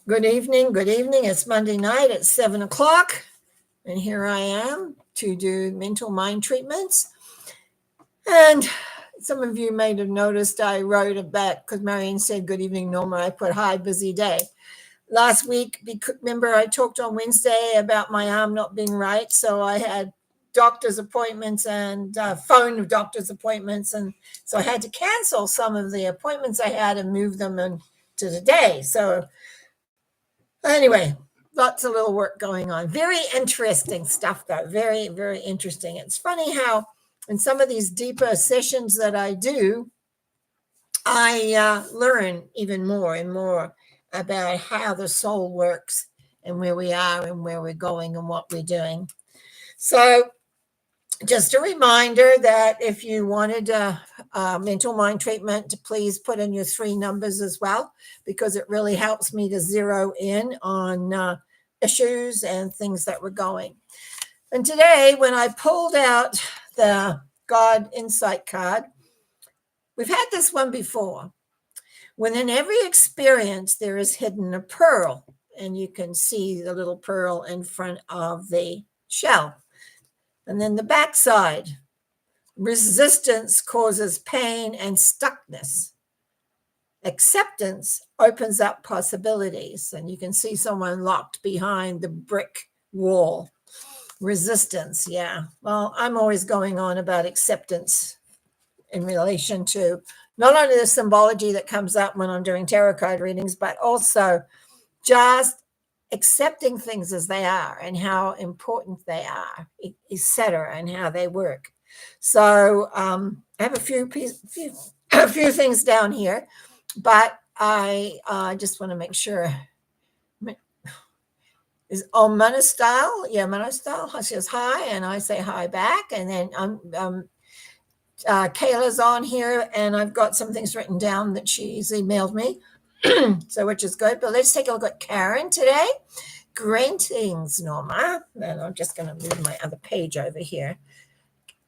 Good evening. Good evening. It's Monday night at 7 o'clock, and here I am to do mental mind treatments. And some of you may have noticed I wrote about because Marion said, "Good evening, Norma." I put, "Hi, busy day." Last week, remember, I talked on Wednesday about my arm not being right. So I had doctor's appointments and phone doctor's appointments. And so I had to cancel some of the appointments I had and move them into the day. So anyway, lots of little work going on. Very interesting stuff, though. Very, very interesting. It's funny how in some of these deeper sessions that I do, I learn even more and more about how the soul works and where we are and where we're going and what we're doing. So, just a reminder that if you wanted a mental mind treatment, please put in your 3 numbers as well, because it really helps me to zero in on issues and things that were going. And today, when I pulled out the God Insight card, we've had this one before. Within every experience, there is hidden a pearl, and you can see the little pearl in front of the shell. And then the backside, resistance causes pain and stuckness. Acceptance opens up possibilities, and you can see someone locked behind the brick wall. Resistance, yeah. Well, I'm always going on about acceptance in relation to not only the symbology that comes up when I'm doing tarot card readings, but also just accepting things as they are and how important they are, etc., and how they work. So I have a few things down here, but I just want to make sure. Is on Monostyle? Yeah, Monostyle. She says hi, and I say hi back, and then Kayla's on here, and I've got some things written down that she's emailed me, so which is good. But let's take a look at Karen today. Greetings, Norma. And I'm just going to move my other page over here.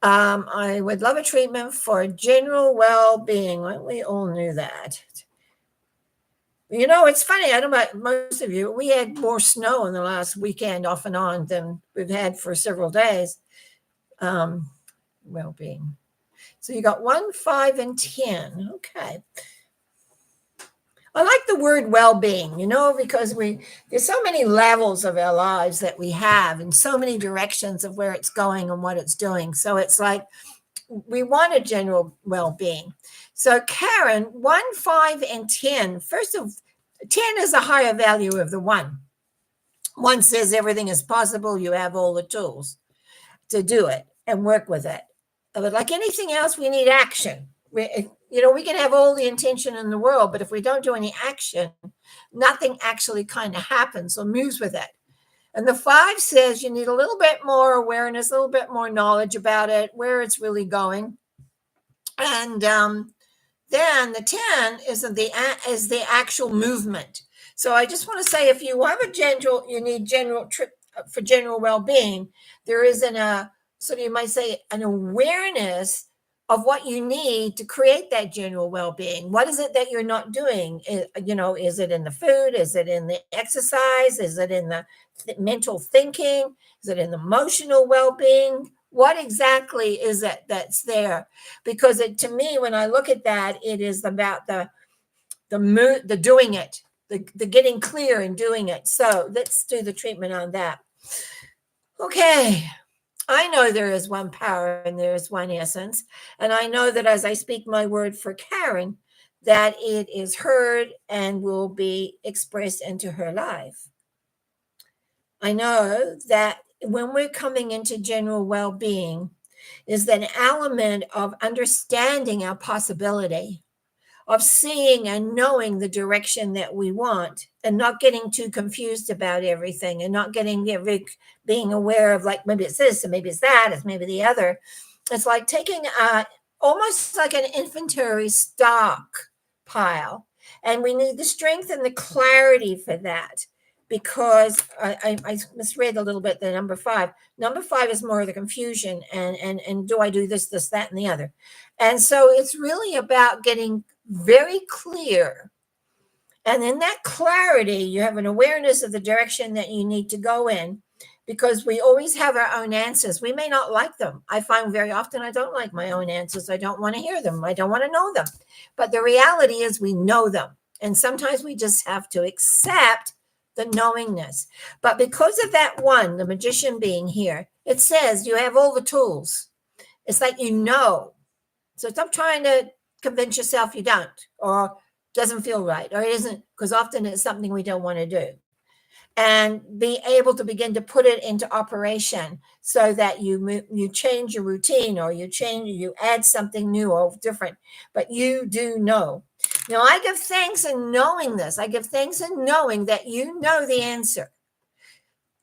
I would love a treatment for general well-being. Well, we all knew that. You know, it's funny. I don't know about most of you. We had more snow in the last weekend off and on than we've had for several days. Well-being. So you got 1, 5, and 10. Okay. I like the word well-being, because there's so many levels of our lives that we have and so many directions of where it's going and what it's doing. So it's like we want a general well-being. So Karen, 1, 5, and 10. First of 10 is a higher value of the 1. 1 says everything is possible. You have all the tools to do it and work with it. But like anything else, we need action. We can have all the intention in the world, but if we don't do any action, nothing actually kind of happens or moves with it. And the 5 says you need a little bit more awareness, a little bit more knowledge about it, where it's really going. And then the 10 is the actual movement. So I just want to say, if you have you need for general well-being, there is so you might say an awareness of what you need to create that general well-being. What is it that you're not doing? Is it in the food? Is it in the exercise? Is it in the mental thinking? Is it in the emotional well-being? What exactly is it that's there? Because to me, when I look at that, it is about the doing it, the getting clear and doing it. So let's do the treatment on that. Okay. I know there is one power and there is one essence. And I know that as I speak my word for Karen, that it is heard and will be expressed into her life. I know that when we're coming into general well-being, is an element of understanding our possibility, of seeing and knowing the direction that we want, and not getting too confused about everything, and not being aware of, like, maybe it's this and maybe it's that, it's maybe the other. It's like taking almost like an inventory stock pile, and we need the strength and the clarity for that, because I misread a little bit the number 5. Number 5 is more of the confusion and do I do this, that, and the other. And so it's really about getting very clear And in that clarity, you have an awareness of the direction that you need to go in, because we always have our own answers. We may not like them. I find very often I don't like my own answers. I don't want to hear them. I don't want to know them. But the reality is we know them. And sometimes we just have to accept the knowingness. But because of that one, the magician being here, it says you have all the tools. It's like you know. So stop trying to convince yourself you don't, or doesn't feel right, or it isn't, because often it's something we don't want to do. And be able to begin to put it into operation so that you change your routine, or you add something new or different, but you do know. Now, I give thanks in knowing this. I give thanks in knowing that you know the answer.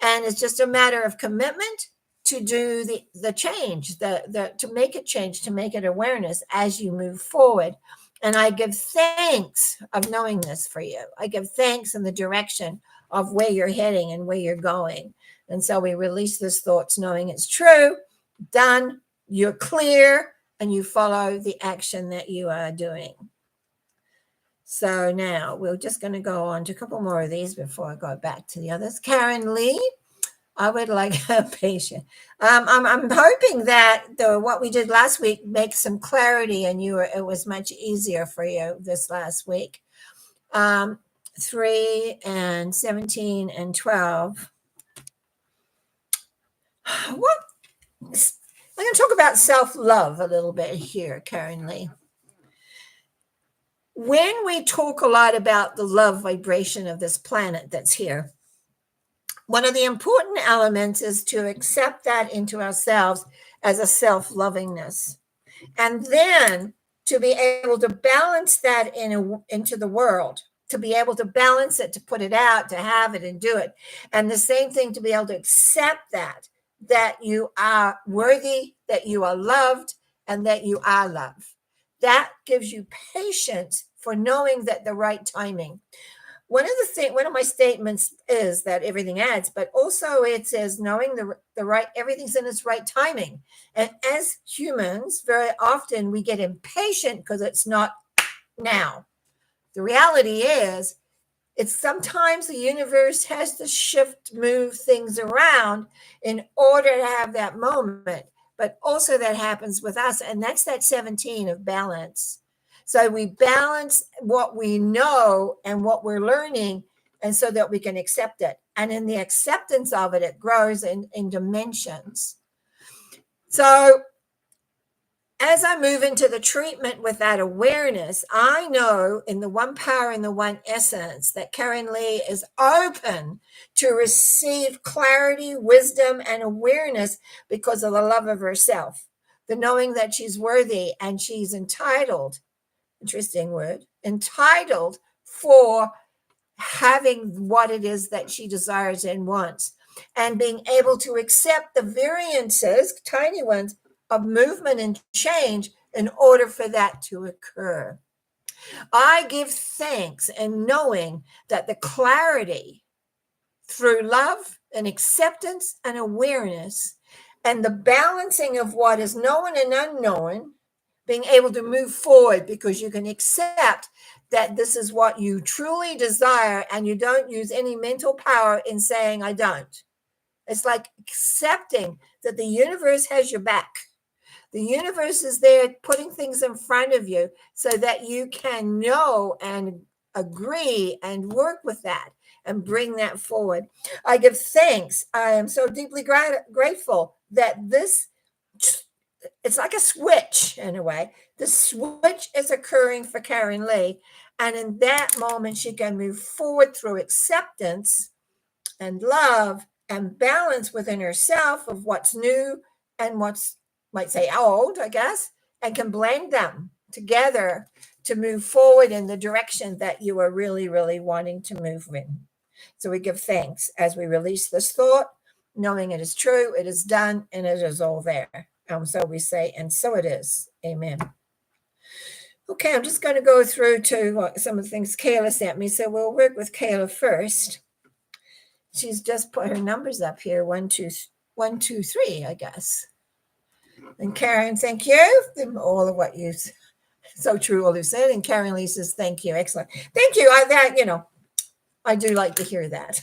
And it's just a matter of commitment to do the change, to make it change, to make it awareness as you move forward. And I give thanks of knowing this for you. I give thanks in the direction of where you're heading and where you're going. And so we release these thoughts knowing it's true, done, you're clear, and you follow the action that you are doing. So now we're just going to go on to a couple more of these before I go back to the others. Karen Lee, I would like a patient. I'm hoping that what we did last week makes some clarity, and it was much easier for you this last week. 3 and 17 and 12. I'm going to talk about self-love a little bit here, Karen Lee. When we talk a lot about the love vibration of this planet that's here, one of the important elements is to accept that into ourselves as a self-lovingness. And then to be able to balance that into the world, to be able to balance it, to put it out, to have it and do it. And the same thing, to be able to accept that you are worthy, that you are loved, and that you are loved. That gives you patience for knowing that the right timing. One of my statements is that everything adds, but also it says knowing the right, everything's in its right timing. And as humans, very often we get impatient because it's not now. The reality is, it's sometimes the universe has to move things around in order to have that moment. But also that happens with us, and that's that 17 of balance. So we balance what we know and what we're learning, and so that we can accept it. And in the acceptance of it, it grows in dimensions. So as I move into the treatment with that awareness, I know in the one power and the one essence that Karen Lee is open to receive clarity, wisdom, and awareness because of the love of herself, the knowing that she's worthy and she's entitled, interesting word, entitled for having what it is that she desires and wants, and being able to accept the variances, tiny ones, of movement and change in order for that to occur. I give thanks in knowing that the clarity through love and acceptance and awareness and the balancing of what is known and unknown, being able to move forward because you can accept that this is what you truly desire, and you don't use any mental power in saying, I don't. It's like accepting that the universe has your back. The universe is there putting things in front of you so that you can know and agree and work with that and bring that forward. I give thanks. I am so deeply grateful that it's like a switch in a way. The switch is occurring for Karen Lee. And in that moment, she can move forward through acceptance and love and balance within herself of what's new and what's, might say, old, I guess, and can blend them together to move forward in the direction that you are really, really wanting to move in. So we give thanks as we release this thought, knowing it is true, it is done, and it is all there. So we say, and so it is. Amen. Okay, I'm just going to go through to some of the things Kayla sent me. So we'll work with Kayla first. She's just put her numbers up here, 1, 2, 3, I guess. And Karen, thank you for all of what you So true, all you said. And Karen Lee says, thank you. Excellent. Thank you. I do like to hear that.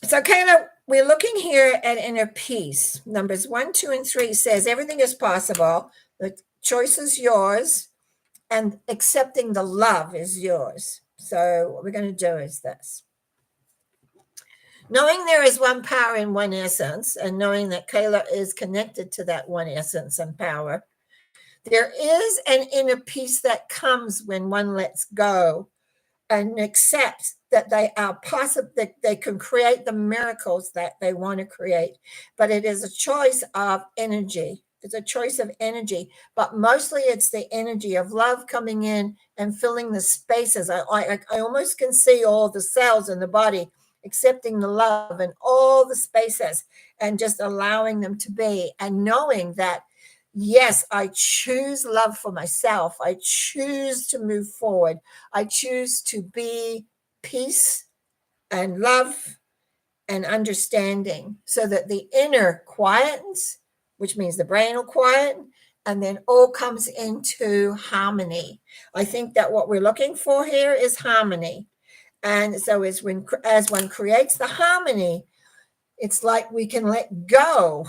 So Kayla, we're looking here at inner peace. Numbers 1, 2, and 3 says everything is possible. The choice is yours, and accepting the love is yours. So what we're going to do is this. Knowing there is one power in one essence, and knowing that Kayla is connected to that one essence and power, there is an inner peace that comes when one lets go and accepts that they are possible, that they can create the miracles that they want to create. But it is a choice of energy. It's a choice of energy, but mostly it's the energy of love coming in and filling the spaces. I almost can see all the cells in the body accepting the love in all the spaces and just allowing them to be, and knowing that yes, I choose love for myself. I choose to move forward. I choose to be peace and love and understanding, so that the inner quietens, which means the brain will quiet, and then all comes into harmony. I think that what we're looking for here is harmony. And so as one creates the harmony, it's like we can let go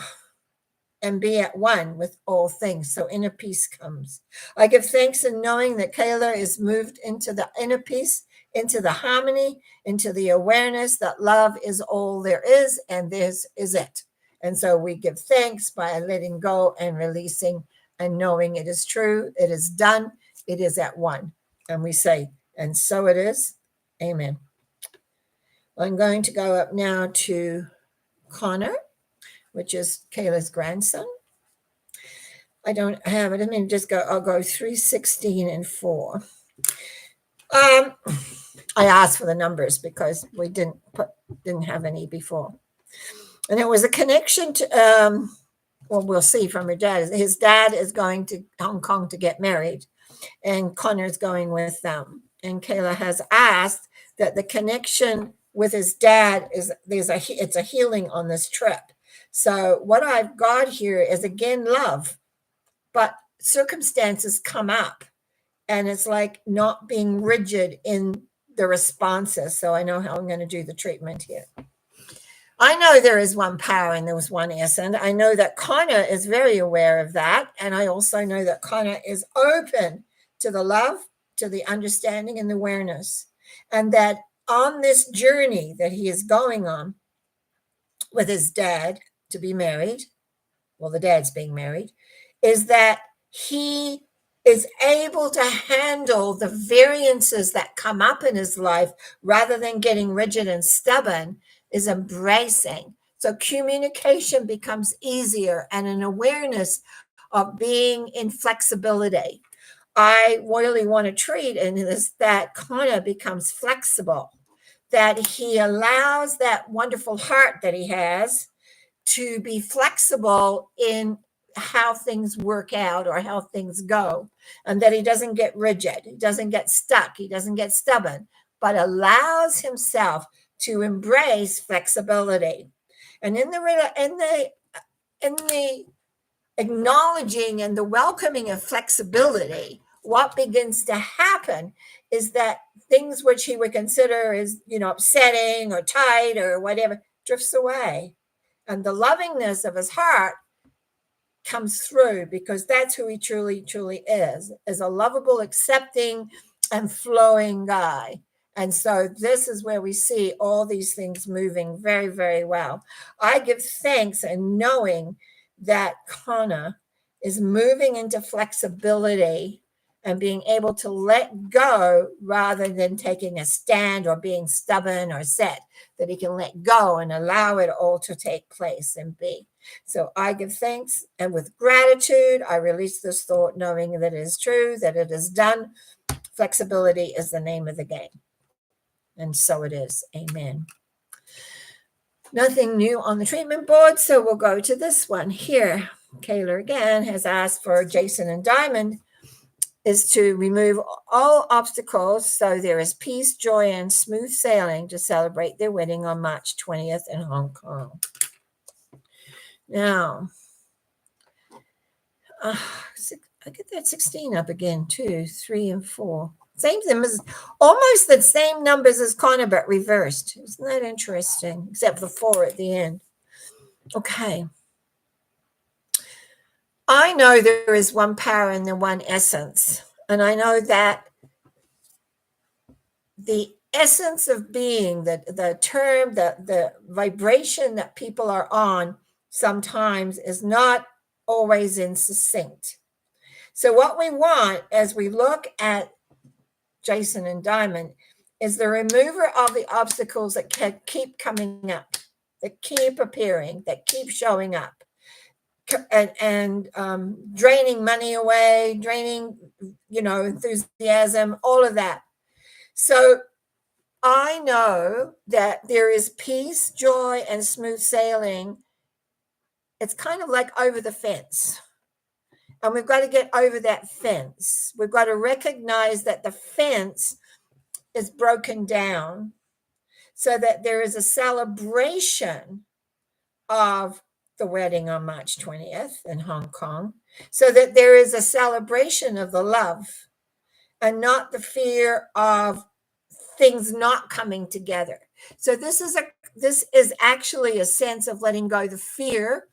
and be at one with all things. So inner peace comes. I give thanks in knowing that Kayla is moved into the inner peace, into the harmony, into the awareness that love is all there is, and this is it. And so we give thanks by letting go and releasing and knowing it is true, it is done, it is at one. And we say, and so it is. Amen. I'm going to go up now to Connor, which is Kayla's grandson. I don't have it. I mean, I'll go 3, 16, and 4. I asked for the numbers because we didn't have any before. And it was a connection to, well, we'll see from her dad. His dad is going to Hong Kong to get married, and Connor's going with them. And Kayla has asked that the connection with his dad it's a healing on this trip. So what I've got here is, again, love, but circumstances come up, and it's like not being rigid in the responses. So I know how I'm going to do the treatment here. I know there is one power and there was one essence. I know that Connor is very aware of that. And I also know that Connor is open to the love, to the understanding and the awareness. And that on this journey that he is going on with his dad to be married, well, the dad's being married, is that he is able to handle the variances that come up in his life rather than getting rigid and stubborn, is embracing. So communication becomes easier, and an awareness of being in flexibility. I really want to treat in this that Connor becomes flexible, that he allows that wonderful heart that he has to be flexible in how things work out or how things go, and that he doesn't get rigid, he doesn't get stuck, he doesn't get stubborn, but allows himself to embrace flexibility. And in the acknowledging and the welcoming of flexibility, what begins to happen is that things which he would consider as upsetting or tight or whatever drifts away, and the lovingness of his heart comes through, because that's who he truly is a lovable, accepting, and flowing guy. And so this is where we see all these things moving very, very well. I give thanks and knowing that Connor is moving into flexibility and being able to let go rather than taking a stand or being stubborn or set, that he can let go and allow it all to take place and be. So I give thanks, and with gratitude, I release this thought, knowing that it is true, that it is done. Flexibility is the name of the game. And so it is. Amen. Nothing new on the treatment board, so we'll go to this one here. Kayla again has asked for Jason and Diamond is to remove all obstacles so there is peace, joy, and smooth sailing to celebrate their wedding on March 20th in Hong Kong. Now, I get that 16 up again, 2, 3, and 4. Same thing as almost the same numbers as Connor, but reversed. Isn't that interesting? Except for 4 at the end. Okay. I know there is one power and the one essence. And I know that the essence of being, the term, the vibration that people are on sometimes is not always in succinct. So what we want as we look at Jason and Diamond is the remover of the obstacles that can keep coming up, that keep appearing, that keep showing up, and draining money away, draining, enthusiasm, all of that. So I know that there is peace, joy, and smooth sailing. It's kind of like over the fence. And we've got to get over that fence. We've got to recognize that the fence is broken down so that there is a celebration of the wedding on March 20th in Hong Kong, so that there is a celebration of the love and not the fear of things not coming together. So this is actually a sense of letting go the fear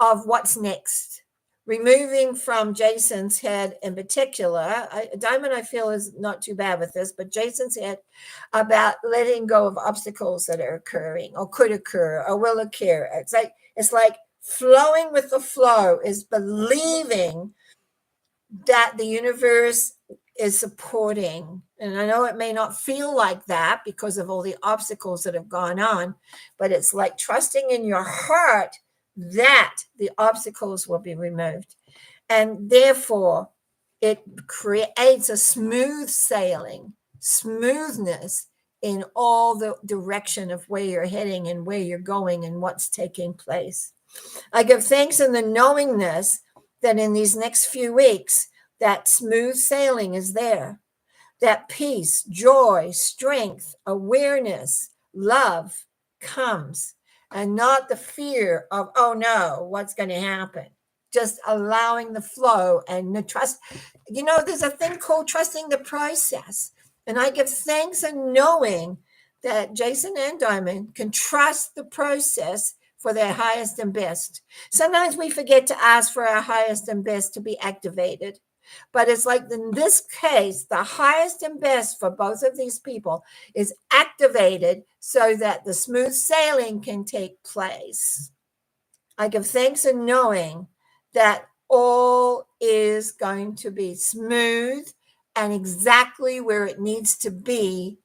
of what's next, removing from Jason's head in particular. Diamond, I feel, is not too bad with this, but Jason's head about letting go of obstacles that are occurring or could occur or will occur. It's like flowing with the flow is believing that the universe is supporting. And I know it may not feel like that because of all the obstacles that have gone on, but it's like trusting in your heart that the obstacles will be removed. And therefore, it creates a smooth sailing, smoothness in all the direction of where you're heading and where you're going and what's taking place. I give thanks in the knowingness that in these next few weeks, that smooth sailing is there, that peace, joy, strength, awareness, love comes, and not the fear of, oh no, what's going to happen? Just allowing the flow and the trust. There's a thing called trusting the process. And I give thanks in knowing that Jason and Diamond can trust the process for their highest and best. Sometimes we forget to ask for our highest and best to be activated. But it's like in this case, the highest and best for both of these people is activated so that the smooth sailing can take place. I give thanks in knowing that all is going to be smooth and exactly where it needs to be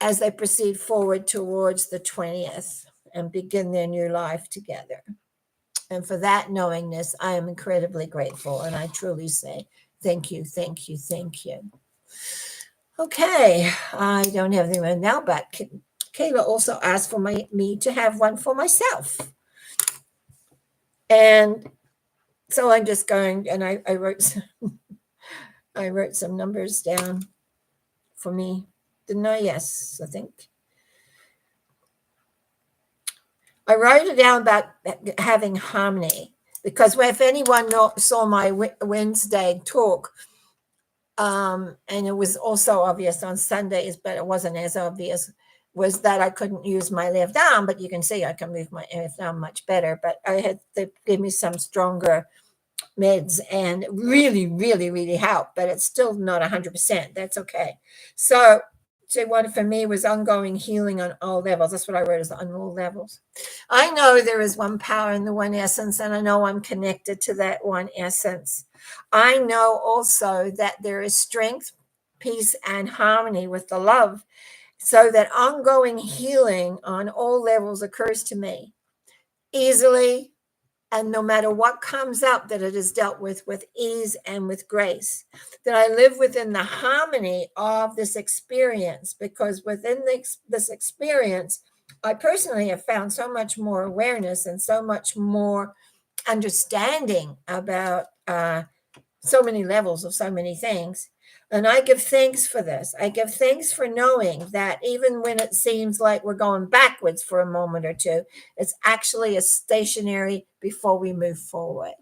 as they proceed forward towards the 20th and begin their new life together. And for that knowingness, I am incredibly grateful. And I truly say, thank you, thank you, thank you. Okay, I don't have anyone now, but Kayla also asked for me to have one for myself. And so I'm just going, and I wrote some numbers down for me. Didn't I? Yes, I think. I wrote it down about having harmony, because if anyone saw my Wednesday talk, and it was also obvious on Sundays, but it wasn't as obvious, was that I couldn't use my left arm, but you can see I can move my left arm much better. But they gave me some stronger meds and really, really, really helped, but it's still not 100%. That's okay. So one for me was ongoing healing on all levels. That's what I wrote, is on all levels. I know there is one power in the one essence, and I know I'm connected to that one essence. I know also that there is strength, peace, and harmony with the love, so that ongoing healing on all levels occurs to me easily, and no matter what comes up, that it is dealt with ease and with grace, that I live within the harmony of this experience, because within this experience, I personally have found so much more awareness and so much more understanding about so many levels of so many things. And I give thanks for this. I give thanks for knowing that even when it seems like we're going backwards for a moment or two, it's actually a stationary before we move forward.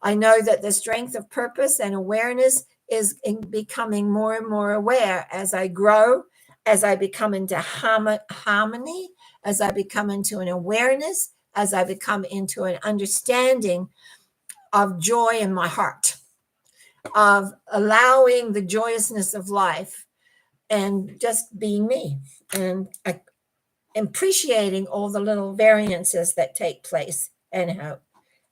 I know that the strength of purpose and awareness is in becoming more and more aware as I grow, as I become into harmony, as I become into an awareness, as I become into an understanding of joy in my heart, of allowing the joyousness of life and just being me and appreciating all the little variances that take place and how.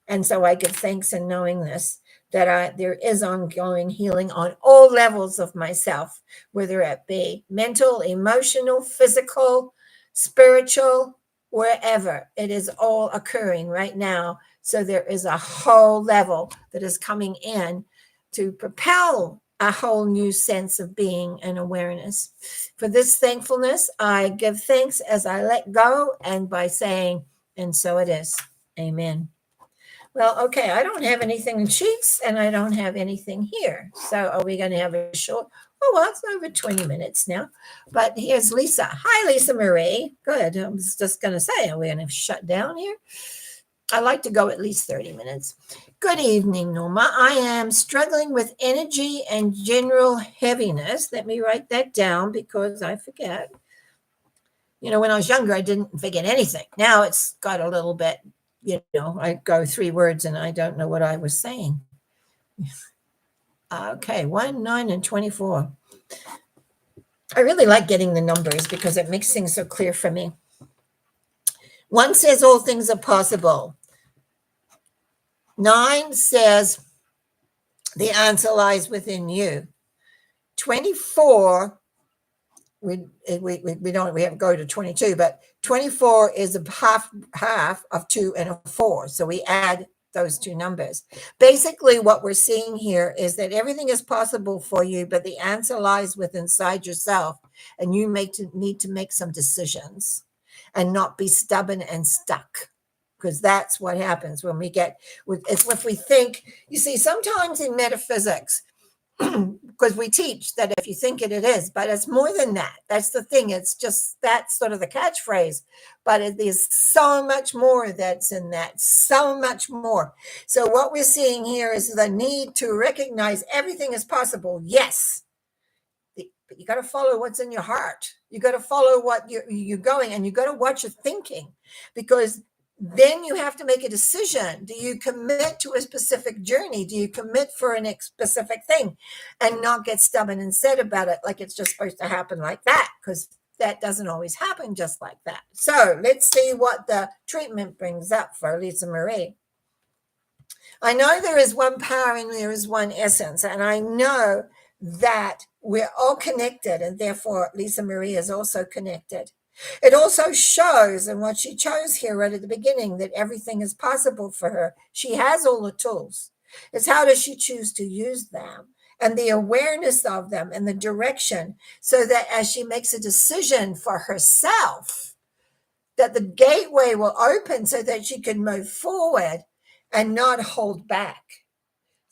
And so I give thanks in knowing this, that there is ongoing healing on all levels of myself, whether it be mental, emotional, physical, spiritual, wherever. It is all occurring right now. So there is a whole level that is coming in to propel a whole new sense of being and awareness. For this thankfulness, I give thanks as I let go and by saying, and so it is. Amen. Well, okay, I don't have anything in sheets and I don't have anything here. So are we going to have a short? Oh, well, it's over 20 minutes now. But here's Lisa. Hi, Lisa Marie. Good. I was just going to say, are we going to shut down here? I like to go at least 30 minutes. Good evening, Norma. I am struggling with energy and general heaviness. Let me write that down because I forget. When I was younger, I didn't forget anything. Now it's got a little bit, I go 3 words and I don't know what I was saying. Okay, 1, 9, and 24. I really like getting the numbers because it makes things so clear for me. 1 says all things are possible. 9 says the answer lies within you. 24, we don't, we have to go to 22, but 24 is a half of 2 and a 4. So we add those 2 numbers. Basically, what we're seeing here is that everything is possible for you, but the answer lies within inside yourself, and you need to make some decisions and not be stubborn and stuck. Because that's what happens when we get, if we think, you see, sometimes in metaphysics, because we teach that if you think it, it is, but it's more than that. That's the thing. It's just, that's sort of the catchphrase, but there's so much more that's in that, so much more. So what we're seeing here is the need to recognize everything is possible. Yes. But you got to follow what's in your heart. You got to follow what you're going, and you got to watch your thinking, because then you have to make a decision. Do you commit to a specific journey? Do you commit for a specific thing and not get stubborn and sad about it like it's just supposed to happen like that? Because that doesn't always happen just like that. So let's see what the treatment brings up for Lisa Marie. I know there is one power and there is one essence, and I know that we're all connected, and therefore Lisa Marie is also connected. It also shows, and what she chose here right at the beginning, that everything is possible for her. She has all the tools. It's how does she choose to use them, and the awareness of them and the direction, so that as she makes a decision for herself, that the gateway will open so that she can move forward and not hold back.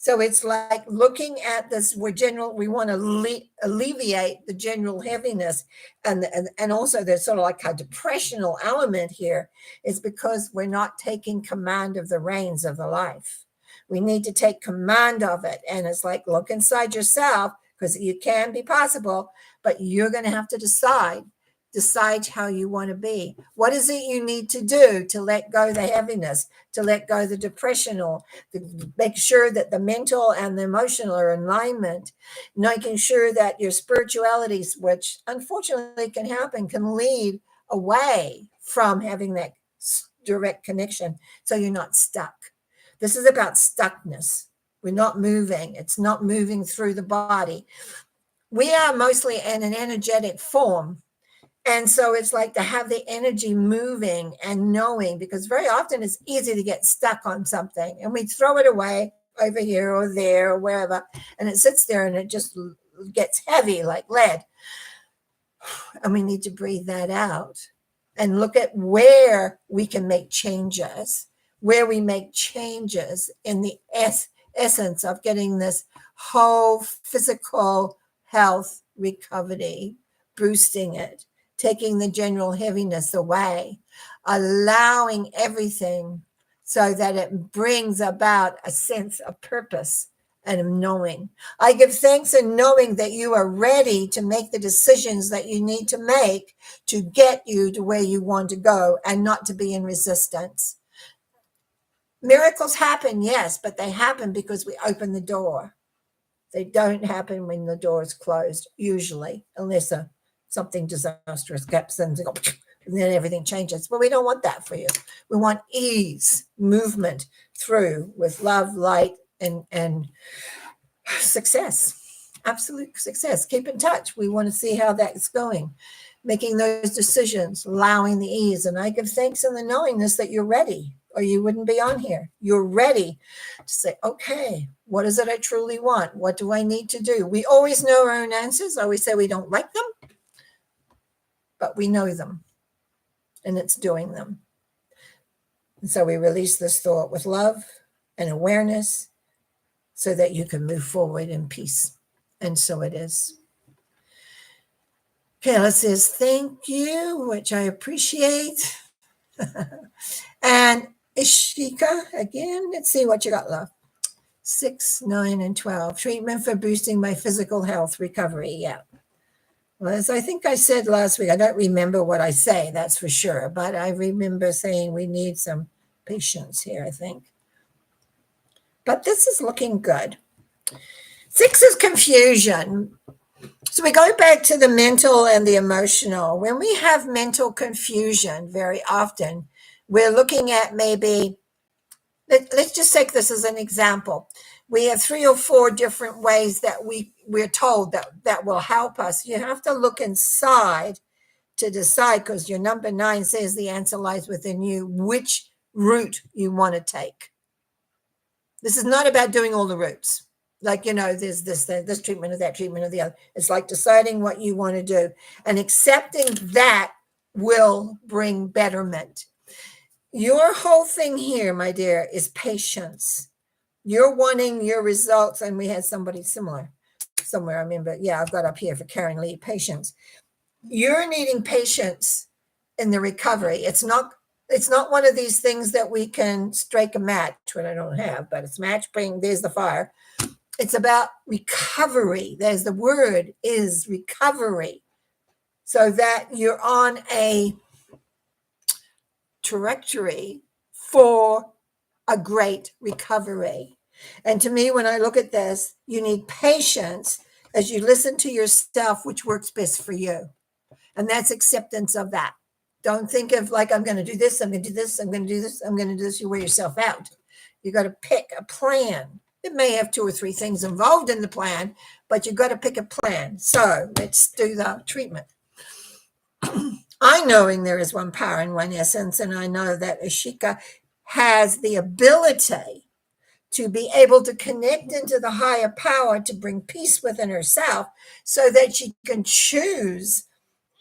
So it's like looking at this, we want to alleviate the general heaviness, and also there's sort of like a depressional element here, is because we're not taking command of the reins of the life. We need to take command of it. And it's like, look inside yourself, because you can be possible, but you're going to have to decide how you want to be. What is it you need to do to let go the heaviness, to let go the depression, or to make sure that the mental and the emotional are in alignment, making sure that your spirituality, which unfortunately can happen, can lead away from having that direct connection, so you're not stuck. This is about stuckness. We're not moving. It's not moving through the body. We are mostly in an energetic form. And so it's like to have the energy moving and knowing, because very often it's easy to get stuck on something and we throw it away over here or there or wherever, and it sits there and it just gets heavy like lead. And we need to breathe that out and look at where we can make changes, where we make changes in the essence of getting this whole physical health recovery, boosting it, taking the general heaviness away, allowing everything so that it brings about a sense of purpose and of knowing. I give thanks in knowing that you are ready to make the decisions that you need to make to get you to where you want to go and not to be in resistance. Miracles happen, yes, but they happen because we open the door. They don't happen when the door is closed, usually, unless something disastrous happens and then everything changes. But we don't want that for you. We want ease, movement through with love, light, and success. Absolute success. Keep in touch. We want to see how that's going. Making those decisions, allowing the ease. And I give thanks in the knowingness that you're ready, or you wouldn't be on here. You're ready to say, okay, what is it I truly want? What do I need to do? We always know our own answers. I always say we don't like them, but we know them, and it's doing them. And so we release this thought with love and awareness so that you can move forward in peace. And so it is. Kayla says, thank you, which I appreciate. And Ishika, again, let's see what you got left. 6, 9, and 12. Treatment for boosting my physical health recovery. Yeah. Well, as I think I said last week, I don't remember what I say, that's for sure. But I remember saying we need some patience here, I think. But this is looking good. 6 is confusion. So we go back to the mental and the emotional. When we have mental confusion, very often, we're looking at maybe, let's just take this as an example. We have 3 or 4 different ways that we're told that will help us. You have to look inside to decide, because your number 9 says the answer lies within you, which route you want to take. This is not about doing all the routes. Like, there's this treatment or that treatment or the other. It's like deciding what you want to do. And accepting that will bring betterment. Your whole thing here, my dear, is patience. You're wanting your results. And we had somebody similar somewhere. I remember, I've got up here for Karen Lee, patience. You're needing patience in the recovery. It's not one of these things that we can strike a match, what I don't have, but it's match bring, there's the fire. It's about recovery. There's the word is recovery. So that you're on a trajectory for a great recovery. And to me, when I look at this, you need patience as you listen to yourself, which works best for you. And that's acceptance of that. Don't think of like, I'm going to do this, I'm going to do this, I'm going to do this, I'm going to do this. You wear yourself out. You got to pick a plan. It may have 2 or 3 things involved in the plan, but you've got to pick a plan. So let's do the treatment. I knowing there is one power and one essence, and I know that Ashika has the ability to be able to connect into the higher power to bring peace within herself so that she can choose,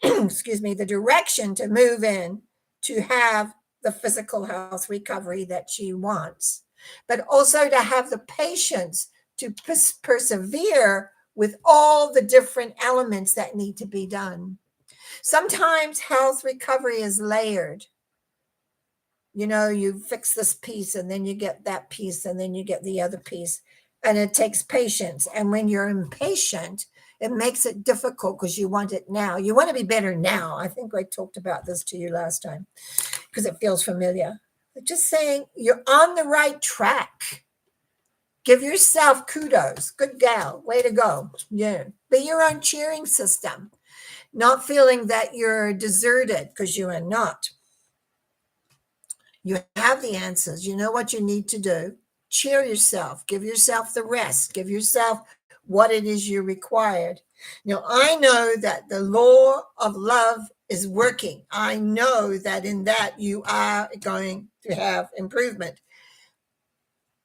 the direction to move in to have the physical health recovery that she wants, but also to have the patience to persevere with all the different elements that need to be done. Sometimes health recovery is layered. You fix this piece and then you get that piece and then you get the other piece, and it takes patience. And when you're impatient, it makes it difficult because you want it now. You want to be better now. I think I talked about this to you last time because it feels familiar. But just saying you're on the right track. Give yourself kudos. Good gal. Way to go. Yeah. Be your own cheering system. Not feeling that you're deserted, because you are not. You have the answers. You know what you need to do. Cheer yourself. Give yourself the rest. Give yourself what it is you required. I know that the law of love is working. I know that in that you are going to have improvement.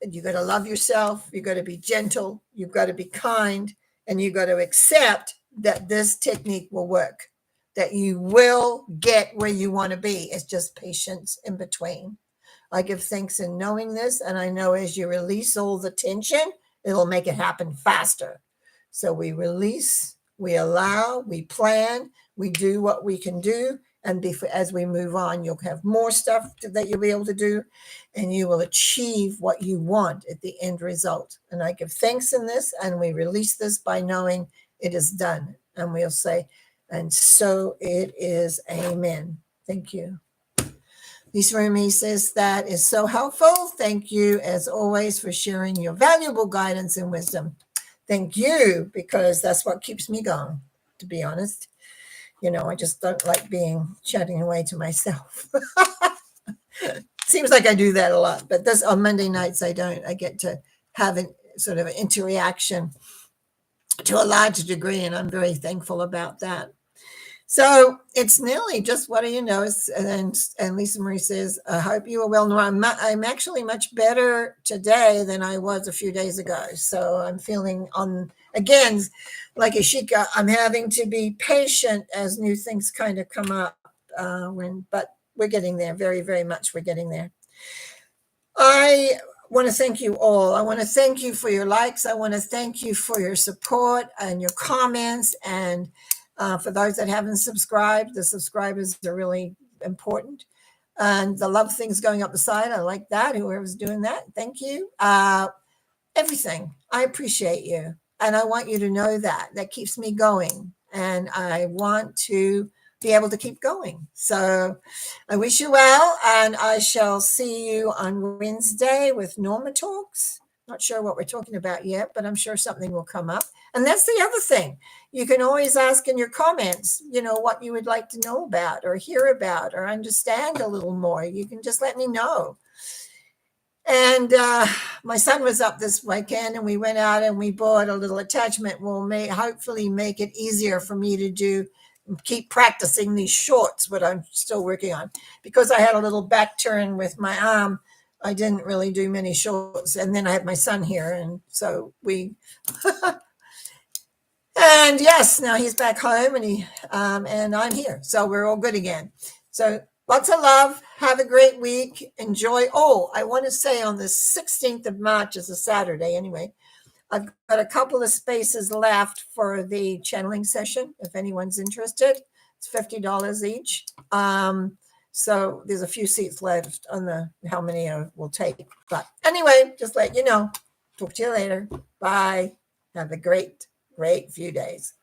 You got to love yourself. You got to be gentle. You've got to be kind, and you got to accept that this technique will work, that you will get where you want to be. It's just patience in between. I give thanks in knowing this, and I know as you release all the tension, it'll make it happen faster. So we release, we allow, we plan, we do what we can do, And as we move on, you'll have more stuff that you'll be able to do, and you will achieve what you want at the end result. And I give thanks in this, and we release this by knowing it is done. And we'll say, and so it is. Amen. Thank you. Lisa Remy says, that is so helpful. Thank you, as always, for sharing your valuable guidance and wisdom. Thank you, because that's what keeps me going, to be honest. I just don't like chatting away to myself. Seems like I do that a lot, but on Monday nights, I don't. I get to have sort of an interaction to a large degree, and I'm very thankful about that. So it's nearly just, what do you know? And Lisa Marie says, I hope you are well, Norma. I'm actually much better today than I was a few days ago. So I'm feeling again, like Ashika, I'm having to be patient as new things kind of come up. But we're getting there, very, very much. We're getting there. I want to thank you all. I want to thank you for your likes. I want to thank you for your support and your comments. And for those that haven't subscribed, the subscribers are really important. And the love things going up the side, I like that. Whoever's doing that, thank you. Everything. I appreciate you. And I want you to know that. That keeps me going. And I want to be able to keep going. So I wish you well, and I shall see you on Wednesday with Norma Talks. Not sure what we're talking about yet, but I'm sure something will come up. And that's the other thing. You can always ask in your comments, what you would like to know about or hear about or understand a little more. You can just let me know. And my son was up this weekend, and we went out and we bought a little attachment. Will hopefully make it easier for me to keep practicing these shorts, what I'm still working on. Because I had a little back turn with my arm, I didn't really do many shorts. And then I had my son here, and so we and yes, now he's back home, and and I'm here, so we're all good again. So lots of love. Have a great week. Enjoy. Oh, I want to say on the 16th of March is a Saturday anyway. I've got a couple of spaces left for the channeling session. If anyone's interested, it's $50 each. So there's a few seats left on how many we'll take. But anyway, just let you know. Talk to you later. Bye. Have a great few days.